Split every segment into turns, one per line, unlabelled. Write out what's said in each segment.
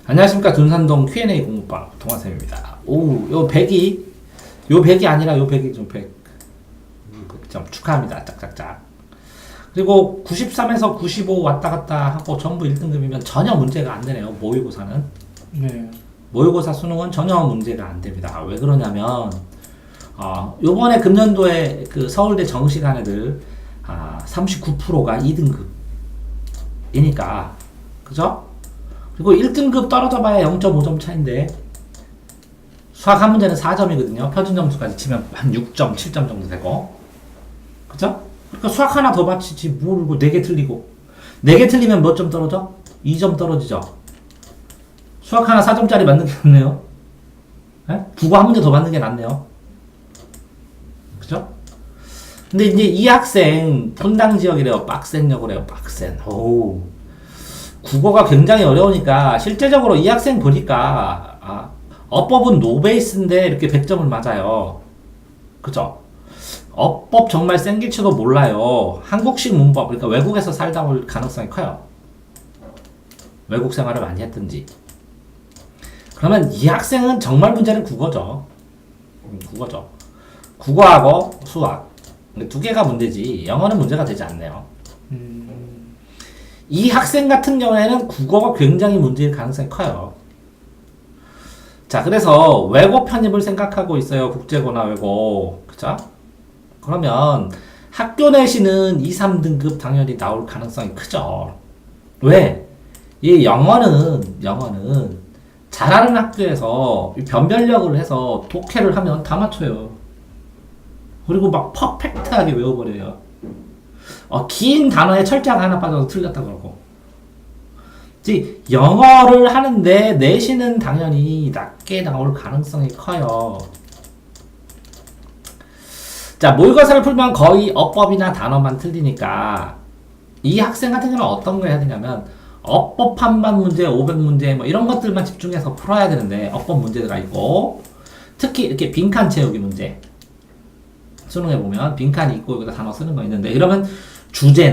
안녕하십니까. 둔산동 Q&A 공부방 동화쌤입니다. 요 100이 아니라 요 100이 좀 100점 축하합니다. 짝짝짝. 그리고 93에서 95 왔다 갔다 하고 전부 1등급이면 전혀 문제가 안 되네요. 모의고사는.
네.
모의고사 수능은 전혀 문제가 안 됩니다. 왜 그러냐면, 요번에 금년도에 그 서울대 정시간 애들, 39%가 2등급이니까, 그죠? 그리고 1등급 떨어져 봐야 0.5점 차인데, 수학 한 문제는 4점이거든요. 표준 점수까지 치면 한 6점, 7점 정도 되고. 그죠? 그러니까 수학 하나 더 맞히지, 모르고 4개 틀리고. 4개 틀리면 몇 점 떨어져? 2점 떨어지죠? 수학 하나 4점짜리 맞는 게 낫네요. 네? 국어 한 문제 더 맞는 게 낫네요. 그죠? 근데 이제 이 학생, 분당 지역이래요. 빡센역이래요. 빡센. 오. 국어가 굉장히 어려우니까, 실제적으로 이 학생 보니까, 어법은 노베이스인데 이렇게 100점을 맞아요. 그죠? 어법 정말 생길지도 몰라요. 한국식 문법, 그러니까 외국에서 살다 올 가능성이 커요. 외국 생활을 많이 했든지. 그러면 이 학생은 정말 문제는 국어죠. 국어죠. 국어하고 수학. 두 개가 문제지, 영어는 문제가 되지 않네요. 이 학생 같은 경우에는 국어가 굉장히 문제일 가능성이 커요. 자, 그래서 외고 편입을 생각하고 있어요. 국제고나 외고. 그죠? 그러면 학교 내시는 2, 3등급 당연히 나올 가능성이 크죠. 왜? 이 영어는 잘하는 학교에서 변별력을 해서 독해를 하면 다 맞춰요. 그리고 막 퍼펙트하게 외워버려요. 긴 단어에 철자가 하나 빠져서 틀렸다 그러고. 영어를 하는데 내신은 당연히 낮게 나올 가능성이 커요. 자, 모의고사를 풀면 거의 어법이나 단어만 틀리니까 이 학생 같은 경우는 어떤 거 해야 되냐면 어법 한반 문제, 500문제 뭐 이런 것들만 집중해서 풀어야 되는데, 어법 문제가 있고, 특히 이렇게 빈칸 채우기 문제 수능에 보면 빈칸이 있고 여기다 단어 쓰는 거 있는데, 이러면 주제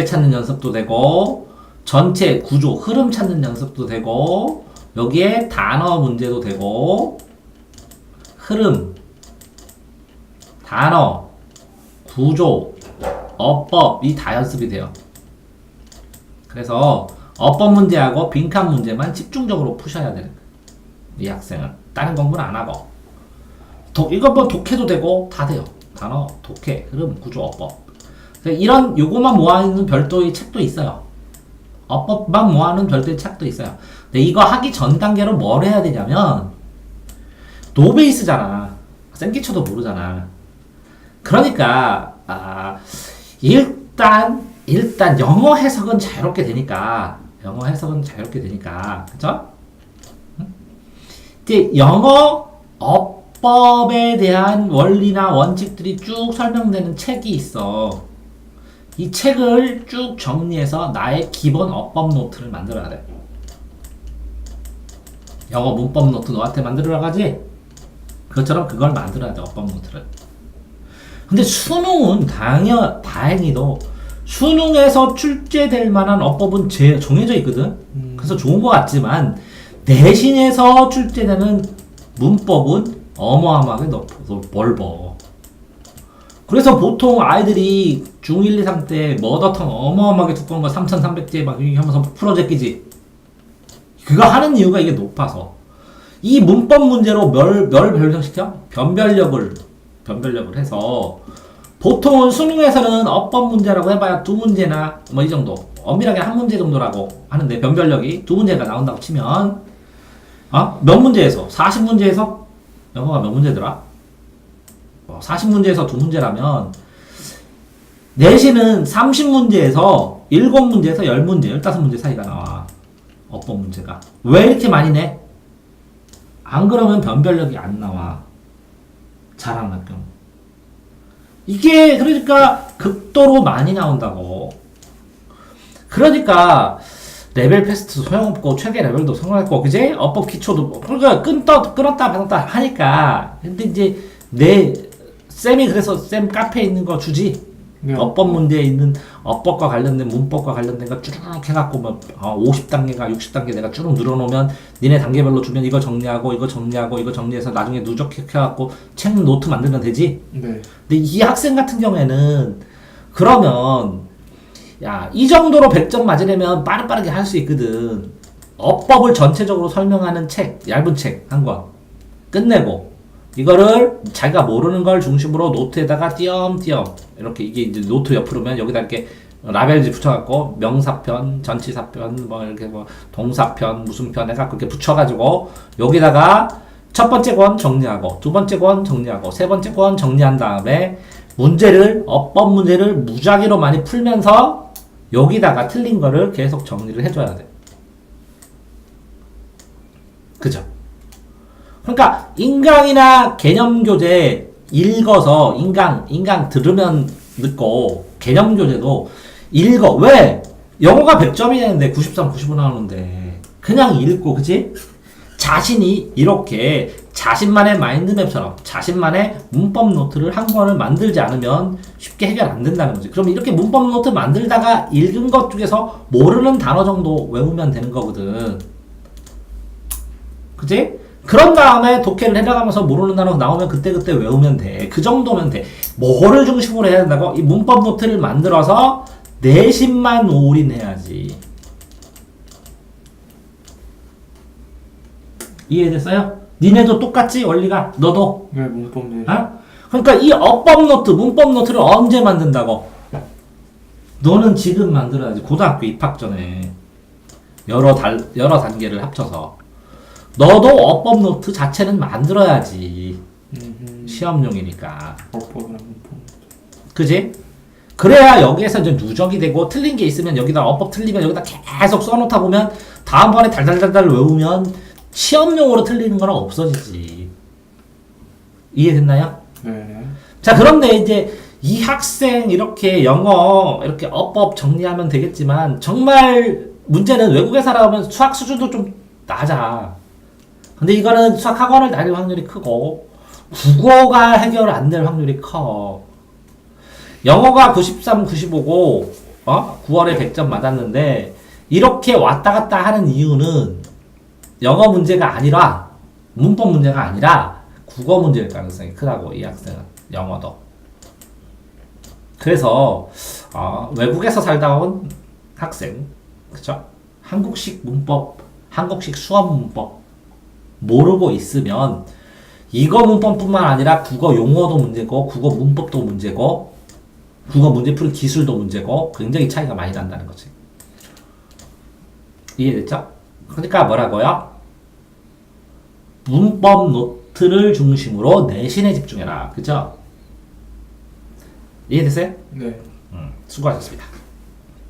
찾는 연습도 되고, 전체 구조 흐름 찾는 연습도 되고, 여기에 단어 문제도 되고, 흐름, 단어, 구조, 어법이 다 연습이 돼요. 그래서 어법 문제하고 빈칸 문제만 집중적으로 푸셔야 되는 거예요. 이 학생은 다른 공부는 안 하고, 이거 뭐 독해도 되고 다 돼요. 단어, 독해, 흐름, 구조, 어법. 이런 요거만 모아있는 별도의 책도 있어요. 어법만 모아놓은 별도의 책도 있어요. 근데 이거 하기 전 단계로 뭘 해야 되냐면, 노베이스잖아. 생기쳐도 모르잖아. 그러니까 일단 영어 해석은 자유롭게 되니까, 그죠? 이제 영어 어법에 대한 원리나 원칙들이 쭉 설명되는 책이 있어. 이 책을 쭉 정리해서 나의 기본 어법 노트를 만들어야 돼. 영어 문법 노트 너한테 만들어라 가지? 그것처럼 그걸 만들어야 돼, 어법 노트를. 근데 수능은 다행히도 수능에서 출제될 만한 어법은 정해져 있거든. 그래서 좋은 것 같지만 내신에서 출제되는 문법은 어마어마하게 넓어. 그래서 보통 아이들이 중1, 2, 3 때 머더턴 어마어마하게 두꺼운 거 3300제 막 하면서 풀어 제끼지. 그거 하는 이유가 이게 높아서. 이 문법 문제로 변별시켜? 변별력을 해서, 보통은 수능에서는 어법 문제라고 해봐야 2문제나 뭐 이 정도, 엄밀하게 1문제 정도라고 하는데, 변별력이 2문제가 나온다고 치면 몇 문제에서? 40문제에서? 영어가 몇 문제더라? 40문제에서 2문제라면 내신은 30문제에서 7문제에서 10문제, 15문제 사이가 나와. 어법 문제가. 왜 이렇게 많이 내? 안 그러면 변별력이 안 나와. 잘하는 학교. 이게 그러니까 극도로 많이 나온다고. 그러니까 레벨 패스트 소용없고 최대 레벨도 소용없고, 그제? 어법 기초도 그러니까 끊었다 받았다 하니까. 근데 이제 쌤이 그래서 쌤 카페에 있는 거 주지.
네.
어법 문제에 있는 어법과 관련된 문법과 관련된 거 쭈르륵 해갖고 뭐 50단계가 60단계 내가 쭈르륵 늘어놓으면 니네 단계별로 주면 이거 정리하고 이거 정리하고 이거 정리해서 나중에 누적해갖고 책 노트 만들면 되지.
네.
근데 이 학생 같은 경우에는 그러면 야, 이 정도로 100점 맞으려면 빠르게 할 수 있거든. 어법을 전체적으로 설명하는 책, 얇은 책 한 권 끝내고 이거를 자기가 모르는 걸 중심으로 노트에다가 띄엄띄엄 이렇게 이게 이제 노트 옆으로면 여기다 이렇게 라벨지 붙여갖고 명사편, 전치사편, 뭐 이렇게 뭐 동사편, 무슨 편 해갖고 이렇게 붙여가지고 여기다가 첫 번째 권 정리하고 두 번째 권 정리하고 세 번째 권 정리한 다음에 문제를 어법 문제를 무작위로 많이 풀면서 여기다가 틀린 거를 계속 정리를 해줘야 돼. 그죠? 그러니까 인강이나 개념 교재 읽어서 인강 들으면 듣고 개념 교재도 읽어. 왜? 영어가 100점이었는데 93, 95 나오는데 그냥 읽고 그치? 자신이 이렇게 자신만의 마인드맵처럼 자신만의 문법 노트를 한 권을 만들지 않으면 쉽게 해결 안 된다는 거지. 그럼 이렇게 문법 노트 만들다가 읽은 것 중에서 모르는 단어 정도 외우면 되는 거거든. 그치? 그런 다음에 독해를 해나가면서 모르는 단어 나오면 그때그때 외우면 돼. 그 정도면 돼. 뭐를 중심으로 해야 된다고? 이 문법 노트를 만들어서 내신만 올인해야지. 이해됐어요? 니네도 똑같지? 원리가? 너도?
네, 문법 네.
어? 그러니까 이 어법 노트, 문법 노트를 언제 만든다고? 너는 지금 만들어야지. 고등학교 입학 전에. 여러 단계를 합쳐서. 너도 어법 노트 자체는 만들어야지. 시험용이니까.
어법이랑 문법.
그지? 그래야 여기에서 이제 누적이 되고 틀린 게 있으면 여기다 어법 틀리면 여기다 계속 써놓다 보면 다음번에 달달달달 외우면 시험용으로 틀리는 거는 없어지지. 이해됐나요?
네.
자, 그런데 이제 이 학생 이렇게 영어 이렇게 어법 정리하면 되겠지만 정말 문제는 외국에 살아오면 수학 수준도 좀 낮아. 근데 이거는 수학 학원을 다닐 확률이 크고 국어가 해결 안 될 확률이 커. 영어가 93, 95고 9월에 100점 맞았는데 이렇게 왔다 갔다 하는 이유는 영어 문제가 아니라 문법 문제가 아니라 국어 문제일 가능성이 크다고. 이 학생은 영어도. 그래서 외국에서 살다 온 학생, 그쵸? 한국식 문법, 한국식 수업 문법 모르고 있으면 이거 문법뿐만 아니라 국어 용어도 문제고 국어 문법도 문제고 국어 문제 푸는 기술도 문제고 굉장히 차이가 많이 난다는 거지. 이해됐죠? 그러니까 뭐라고요? 문법 노트를 중심으로 내신에 집중해라. 그죠? 이해됐어요?
네.
수고하셨습니다.